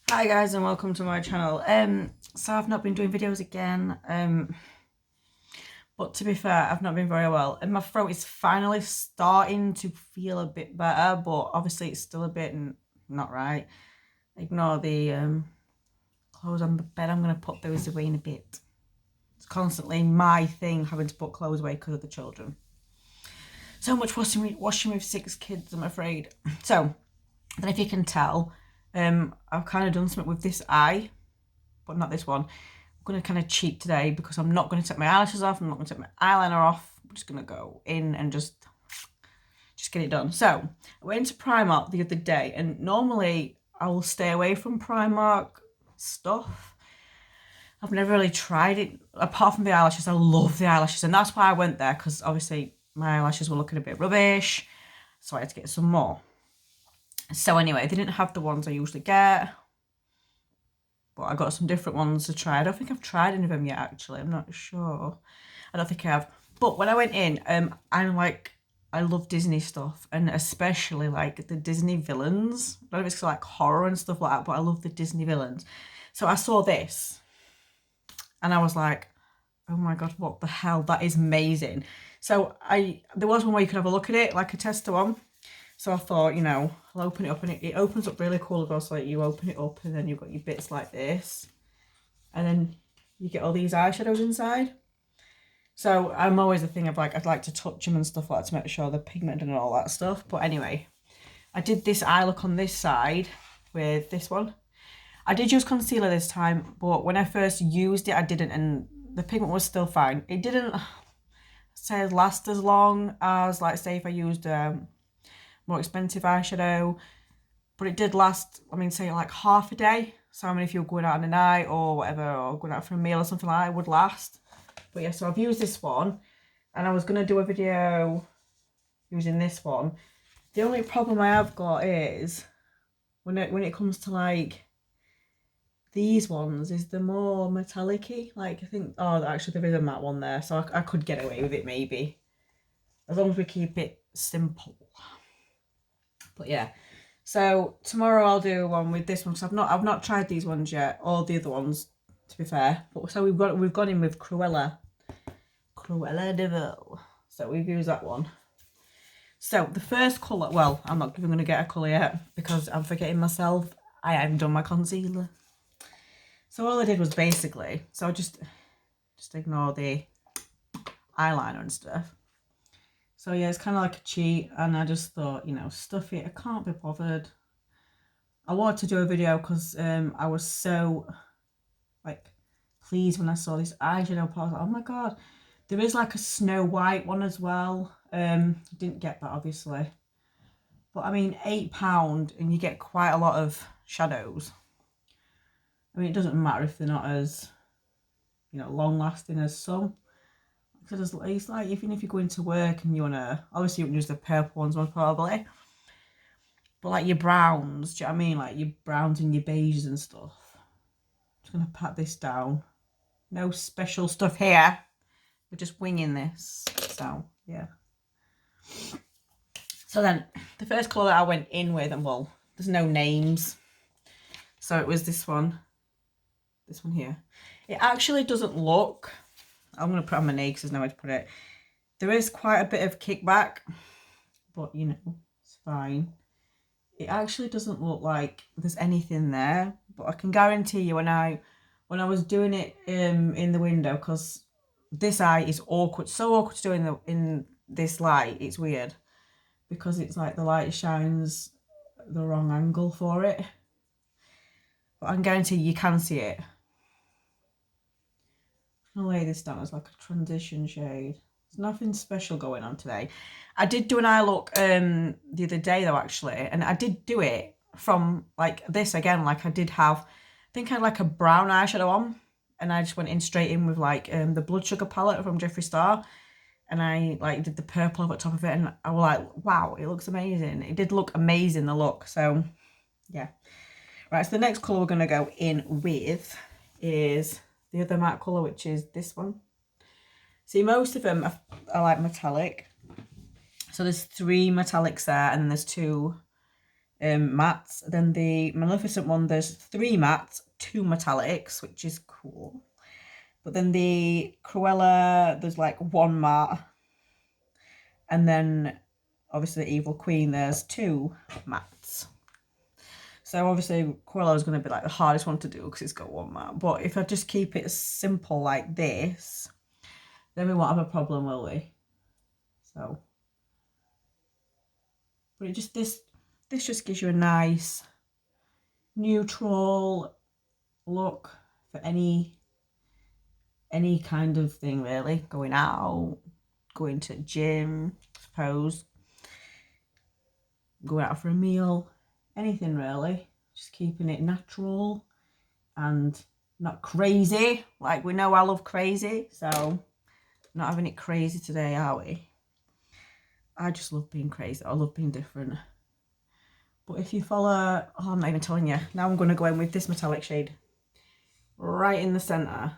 Hi guys and welcome to my channel. So I've not been doing videos again, but to be fair, I've not been very well and my throat is finally starting to feel a bit better, but obviously it's still a bit not right. Ignore the clothes on the bed. I'm going to put those away in a bit. It's constantly my thing, having to put clothes away because of the children. So much washing with 6 kids, I'm afraid. So, then if you can tell, I've kind of done something with this eye, but not this one. I'm going to kind of cheat today because I'm not going to take my eyelashes off. I'm not going to take my eyeliner off. I'm just going to go in and just get it done. So I went into Primark the other day, and normally I will stay away from Primark stuff. I've never really tried it apart from the eyelashes. I love the eyelashes, and that's why I went there, because obviously my eyelashes were looking a bit rubbish, so I had to get some more. So anyway, they didn't have the ones I usually get, but I got some different ones to try. I don't think I've tried any of them yet, actually. I'm not sure. I don't think I have. But when I went in, I love Disney stuff, and especially like the Disney villains. I don't know if it's like horror and stuff like that, but I love the Disney villains. So I saw this and I was like, oh my god, what the hell? That is amazing. So there was one where you could have a look at it, like a tester one. So I thought, I'll open it up, and it opens up really cool as well. So like you open it up and then you've got your bits like this. And then you get all these eyeshadows inside. So I'm always the thing of like, I'd like to touch them and stuff like that to make sure they're pigmented and all that stuff. But anyway, I did this eye look on this side with this one. I did use concealer this time, but when I first used it, I didn't, and the pigment was still fine. It didn't say last as long as, like, say if I used more expensive eyeshadow, but it did last, I mean, say like half a day. So I mean, if you're going out on a night or whatever, or going out for a meal or something like that, it would last. But yeah, so I've used this one, and I was going to do a video using this one. The only problem I have got is when it comes to like these ones, is the more metallic-y. Like, I think, oh, actually there is a matte one there, so I could get away with it maybe, as long as we keep it simple. But yeah, so tomorrow I'll do one with this one, because I've not tried these ones yet, or the other ones, to be fair. But so we've gone in with Cruella de Vil. So we've used that one. So the first colour, well, I'm not even going to get a colour yet because I'm forgetting myself. I haven't done my concealer. So all I did was basically, so just ignore the eyeliner and stuff. So yeah, it's kind of like a cheat, and I just thought, stuff it. I can't be bothered. I wanted to do a video because I was so like pleased when I saw this eyeshadow palette. Oh my god, there is like a Snow White one as well. Didn't get that obviously, but I mean £8 and you get quite a lot of shadows. I mean, it doesn't matter if they're not as long lasting as some. Because it's like, even if you're going to work and you want to, obviously you wouldn't use the purple ones most probably, but like your browns, do you know what I mean? Like your browns and your beiges and stuff. I'm just going to pat this down. No special stuff here. We're just winging this. So, yeah. So then, the first colour that I went in with, and well, there's no names. So it was this one. This one here. It actually doesn't look, I'm going to put on my knee because there's no way to put it. There is quite a bit of kickback, but it's fine. It actually doesn't look like there's anything there, but I can guarantee you when I was doing it in the window, because this eye is awkward, so awkward to do in this light. It's weird because it's like the light shines the wrong angle for it, but I can guarantee you can see it. I'm gonna lay this down as like a transition shade. There's nothing special going on today. I did do an eye look the other day though, actually, and I did do it from like this again. Like I did have, I think I had like a brown eyeshadow on, and I just went in straight in with like the Blood Sugar palette from Jeffree Star, and I like did the purple over the top of it, and I was like, wow, it looks amazing. It did look amazing, the look. So yeah, right. So the next colour we're gonna go in with is the other matte colour, which is this one. See, most of them are like metallic. So there's 3 metallics there, and then there's 2 mattes. Then the Maleficent one, there's 3 mattes, 2 metallics, which is cool. But then the Cruella, there's like 1 matte. And then obviously the Evil Queen, there's 2 mattes. So obviously Cruella is going to be like the hardest one to do because it's got 1 matte. But if I just keep it simple like this, then we won't have a problem, will we? So, but it just this just gives you a nice neutral look for any kind of thing, really. Going out, going to the gym, I suppose, going out for a meal, anything really. Just keeping it natural and not crazy. Like, we know I love crazy, so not having it crazy today, are we? I just love being crazy. I love being different. But if you follow, oh, I'm not even telling you. Now I'm going to go in with this metallic shade right in the centre.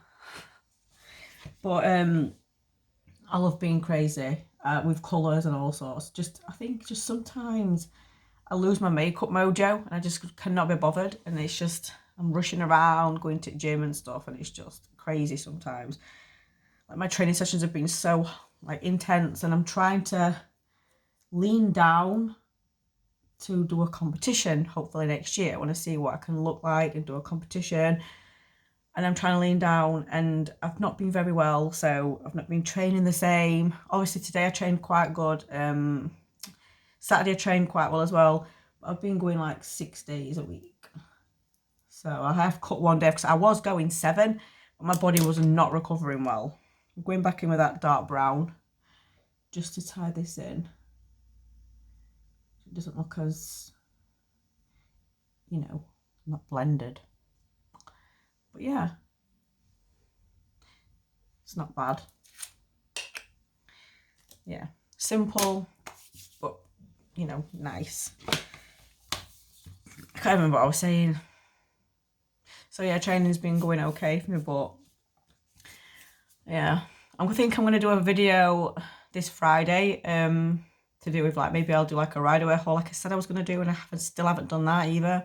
But I love being crazy with colours and all sorts. I think sometimes I lose my makeup mojo and I just cannot be bothered. And it's just, I'm rushing around, going to the gym and stuff, and it's just crazy sometimes. Like, my training sessions have been so like intense, and I'm trying to lean down to do a competition hopefully next year. I want to see what I can look like and do a competition, and I'm trying to lean down, and I've not been very well, so I've not been training the same. Obviously today I trained quite good. Saturday I trained quite well as well. I've been going like 6 days a week, so I have cut 1 day because I was going 7, but my body was not recovering well. I'm going back in with that dark brown just to tie this in. It doesn't look as, you know, not blended. But yeah, it's not bad. Yeah, simple, but, you know, nice. I can't remember what I was saying. So yeah, training's been going okay for me, but yeah, I think I'm going to do a video this Friday to do with, like, maybe I'll do like a ride away haul like I said I was going to do, and I still haven't done that either,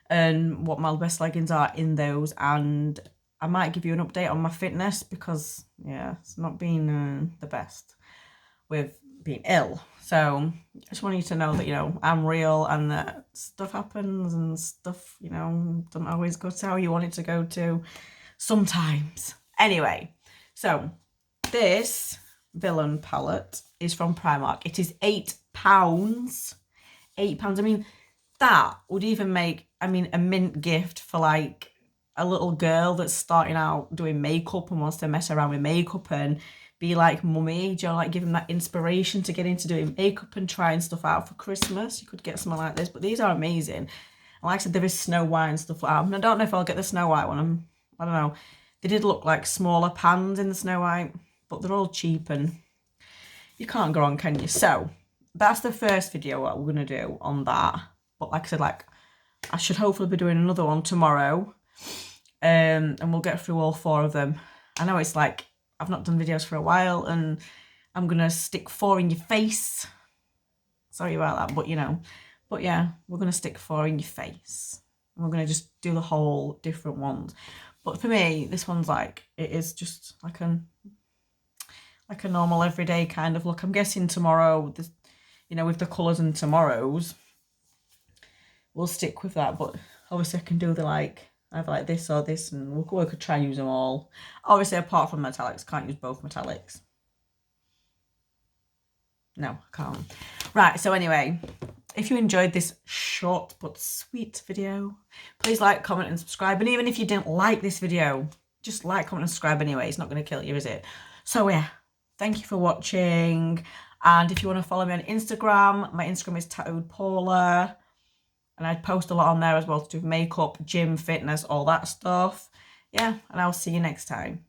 and what my best leggings are in those. And I might give you an update on my fitness because, yeah, it's not been the best with being ill. So I just want you to know that, you know, I'm real and that stuff happens and stuff, you know, doesn't always go to how you want it to go to sometimes. Anyway, so this Villan palette is from Primark. It is £8. £8. I mean, that would even make, I mean, a mint gift for like a little girl that's starting out doing makeup and wants to mess around with makeup and be like mummy. Do you know, like, give them that inspiration to get into doing makeup and trying stuff out for Christmas. You could get something like this, but these are amazing. And like I said, there is Snow White and stuff like that. I don't know if I'll get the Snow White one. I don't know. They did look like smaller pans in the Snow White, but they're all cheap and you can't go wrong, can you? So that's the first video what we're going to do on that. But like I said, like, I should hopefully be doing another one tomorrow. And we'll get through all 4 of them. I know it's like, I've not done videos for a while and I'm going to stick 4 in your face. Sorry about that, but you know. But yeah, we're going to stick 4 in your face. And we're going to just do the whole different ones. But for me, this one's like, it is just like a normal everyday kind of look. I'm guessing tomorrow, you know, with the colours and tomorrow's, we'll stick with that. But obviously I can do the like, either like this or this, and we could try and use them all. Obviously, apart from metallics, can't use both metallics. No, I can't. Right, so anyway, if you enjoyed this short but sweet video, please like, comment and subscribe. And even if you didn't like this video, just like, comment and subscribe anyway. It's not going to kill you, is it? So yeah, thank you for watching. And if you want to follow me on Instagram, my Instagram is Tattooed Paula. And I post a lot on there as well to do with makeup, gym, fitness, all that stuff. Yeah, and I'll see you next time.